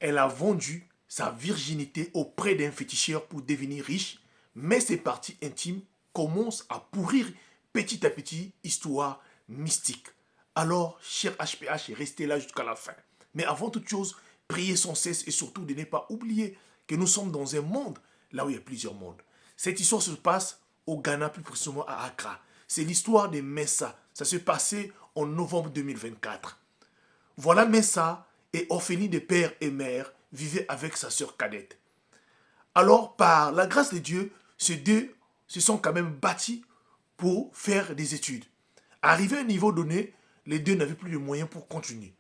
elle a vendu sa virginité auprès d'un féticheur pour devenir riche, mais ses parties intimes commencent à pourrir petit à petit, histoire mystique. Alors, cher HPH, restez là jusqu'à la fin. Mais avant toute chose, priez sans cesse et surtout de ne pas oublier que nous sommes dans un monde là où il y a plusieurs mondes. Cette histoire se passe au Ghana, plus précisément à Accra. C'est l'histoire de Messa. Ça s'est passé en novembre 2024. Voilà Messa et orpheline de père et mère vivait avec sa sœur cadette. Alors, par la grâce de Dieu, ces deux se sont quand même bâtis pour faire des études. Arrivé à un niveau donné, les deux n'avaient plus de moyens pour continuer.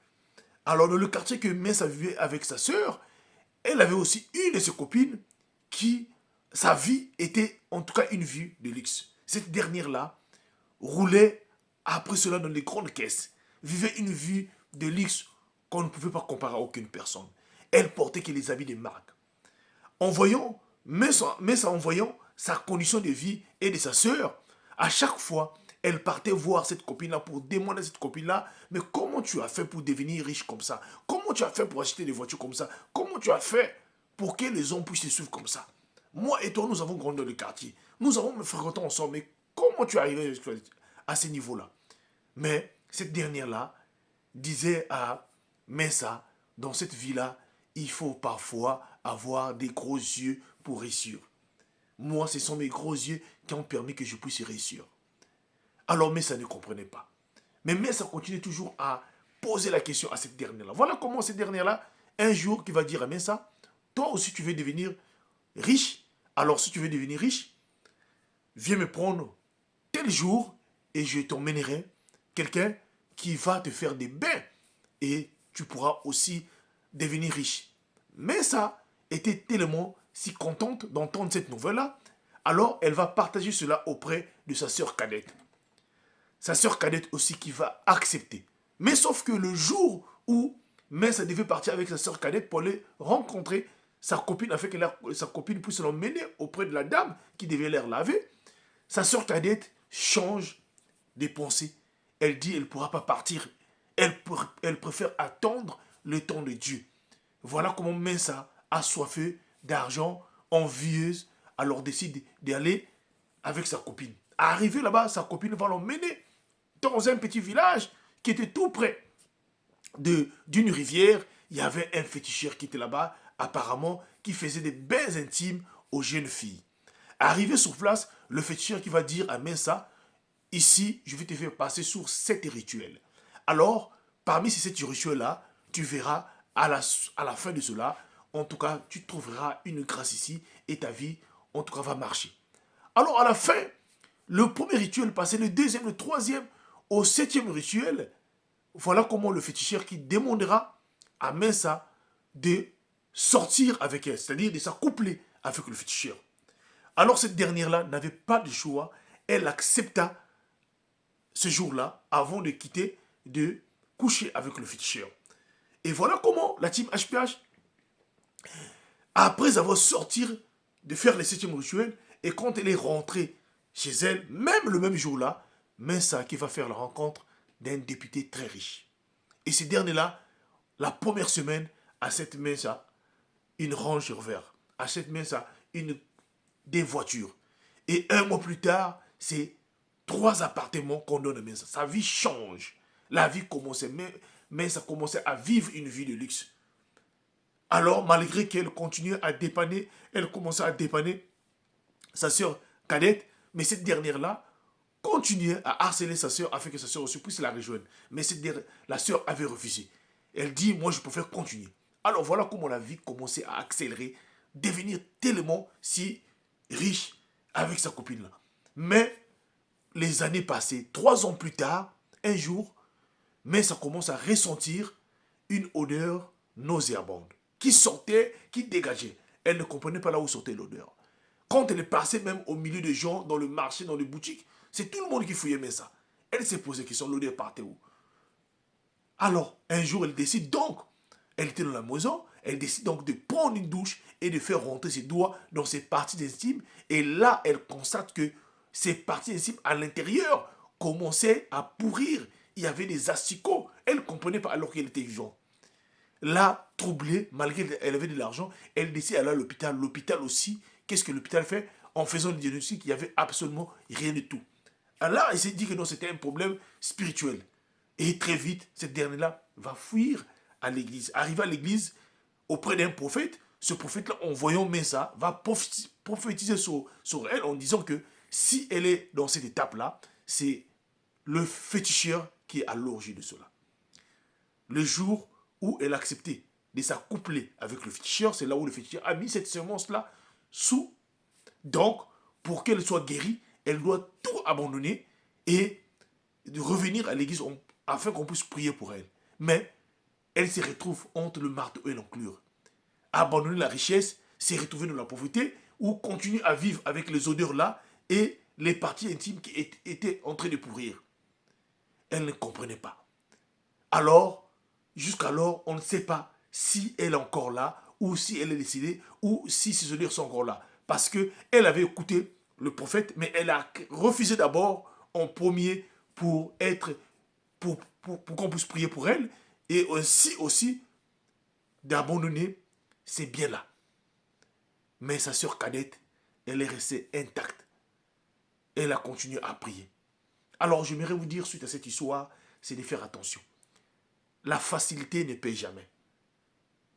Alors, dans le quartier que Messa vivait avec sa sœur, elle avait aussi une de ses copines qui, sa vie était en tout cas une vie de luxe. Cette dernière-là roulait après cela dans les grandes caisses, vivait une vie de luxe qu'on ne pouvait pas comparer à aucune personne. Elle portait que les habits de marque. En voyant, mais en voyant sa condition de vie et de sa sœur, à chaque fois, elle partait voir cette copine-là pour demander à cette copine-là, mais comment tu as fait pour devenir riche comme ça? Comment tu as fait pour acheter des voitures comme ça? Comment tu as fait pour que les hommes puissent te suivre comme ça? Moi et toi, nous avons grandi dans le quartier. Nous avons me fréquenté ensemble, mais comment tu es arrivé à ce niveau-là? Mais cette dernière-là disait à Messa, dans cette vie-là, il faut parfois avoir des gros yeux pour réussir. Moi, ce sont mes gros yeux qui ont permis que je puisse réussir. Alors Messa ne comprenait pas. Mais Messa continue toujours à poser la question à cette dernière-là. Voilà comment cette dernière-là, un jour, qui va dire à Messa, toi aussi tu veux devenir riche. Alors si tu veux devenir riche, viens me prendre tel jour et je t'emmènerai quelqu'un qui va te faire des bains et tu pourras aussi devenir riche. Mais ça était tellement si contente d'entendre cette nouvelle-là, alors elle va partager cela auprès de sa sœur cadette. Sa sœur cadette aussi qui va accepter. Mais sauf que le jour où Messa devait partir avec sa sœur cadette pour aller rencontrer sa copine, afin que sa copine puisse l'emmener auprès de la dame qui devait l'air laver, sa sœur cadette change des pensées. Elle dit elle ne pourra pas partir. Elle préfère attendre le temps de Dieu. Voilà comment Messa, assoiffée d'argent, envieuse, alors décide d'aller avec sa copine. Arrivé là-bas, sa copine va l'emmener dans un petit village qui était tout près d'une rivière. Il y avait un féticheur qui était là-bas, apparemment, qui faisait des bains intimes aux jeunes filles. Arrivé sur place, le féticheur qui va dire à Messa, ici, je vais te faire passer sur 7 rituels. Alors, parmi ces 7 rituels-là, tu verras à la fin de cela, en tout cas, tu trouveras une grâce ici et ta vie, en tout cas, va marcher. Alors, à la fin, le premier rituel passé, le deuxième, le troisième, au 7e rituel, voilà comment le féticheur qui demandera à Messa de sortir avec elle, c'est-à-dire de s'accoupler avec le féticheur. Alors cette dernière-là n'avait pas de choix, elle accepta ce jour-là, avant de quitter, de coucher avec le féticheur. Et voilà comment la team HPH, après avoir sorti de faire les 7e rituels, et quand elle est rentrée chez elle, même le même jour-là, Messa qui va faire la rencontre d'un député très riche. Et ce dernier-là, la première semaine, achète Messa une Range Rover, achète Messa des voitures. Et un mois plus tard, c'est 3 appartements qu'on donne à Messa. Sa vie change. La vie commençait, mais ça commençait à vivre une vie de luxe. Alors, malgré qu'elle continuait à dépanner, elle commençait à dépanner sa sœur cadette, mais cette dernière-là continuait à harceler sa sœur afin que sa sœur aussi puisse la rejoindre. Mais la sœur avait refusé. Elle dit, moi je préfère continuer. Alors voilà comment la vie commençait à accélérer, devenir tellement si riche avec sa copine-là. Mais les années passées, 3 ans plus tard, un jour, mais ça commence à ressentir une odeur nauséabonde qui sortait, qui dégageait. Elle ne comprenait pas là où sortait l'odeur. Quand elle est passée même au milieu des gens, dans le marché, dans les boutiques, c'est tout le monde qui fouillait mais ça. Elle s'est posé la question, l'odeur partait où? Alors, un jour, elle décide donc, elle était dans la maison, elle décide donc de prendre une douche et de faire rentrer ses doigts dans ses parties intimes. Et là, elle constate que ses parties intimes à l'intérieur commençaient à pourrir. Il y avait des asticots. Elle ne comprenait pas alors qu'elle était vivante. l'a troublée, malgré qu'elle avait de l'argent. Elle décide d'aller à l'hôpital. L'hôpital aussi, qu'est-ce que l'hôpital fait? En faisant le diagnostic, il n'y avait absolument rien du tout. Alors, elle s'est dit que non, c'était un problème spirituel. Et très vite, cette dernière-là va fuir à l'église. Arriver à l'église, auprès d'un prophète, ce prophète-là, en voyant Mesa, va prophétiser sur elle en disant que si elle est dans cette étape-là, c'est le féticheur qui est à l'origine de cela. Le jour où elle a accepté de s'accoupler avec le féticheur, c'est là où le féticheur a mis cette semence-là sous. Donc, pour qu'elle soit guérie, elle doit tout abandonner et revenir à l'église afin qu'on puisse prier pour elle. Mais elle se retrouve entre le marteau et l'enclume. Abandonner la richesse, se retrouver dans la pauvreté ou continuer à vivre avec les odeurs là et les parties intimes qui étaient en train de pourrir. Elle ne comprenait pas. Alors, jusqu'alors, on ne sait pas si elle est encore là ou si elle est décédée ou si ses odeurs sont encore là. Parce qu'elle avait écouté le prophète, mais elle a refusé d'abord en premier pour être pour qu'on puisse prier pour elle et ainsi aussi d'abandonner ces biens-là. Mais sa sœur cadette, elle est restée intacte. Elle a continué à prier. Alors j'aimerais vous dire suite à cette histoire, c'est de faire attention. La facilité ne paye jamais.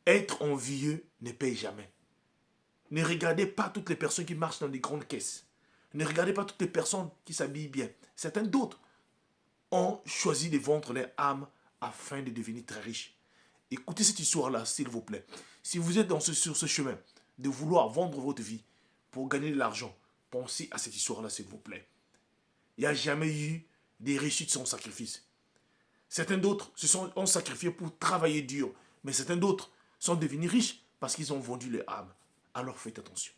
Être envieux ne paye jamais. Ne regardez pas toutes les personnes qui marchent dans des grandes caisses. Ne regardez pas toutes les personnes qui s'habillent bien. Certains d'autres ont choisi de vendre leur âme afin de devenir très riches. Écoutez cette histoire-là, s'il vous plaît. Si vous êtes sur ce chemin de vouloir vendre votre vie pour gagner de l'argent, pensez à cette histoire-là, s'il vous plaît. Il n'y a jamais eu des réussites sans sacrifice. Certains d'autres ont sacrifié pour travailler dur, mais certains d'autres sont devenus riches parce qu'ils ont vendu leur âme. Alors faites attention.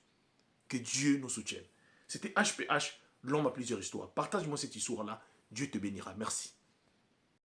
Que Dieu nous soutienne. C'était HPH, l'homme à plusieurs histoires. Partage-moi cette histoire-là. Dieu te bénira. Merci.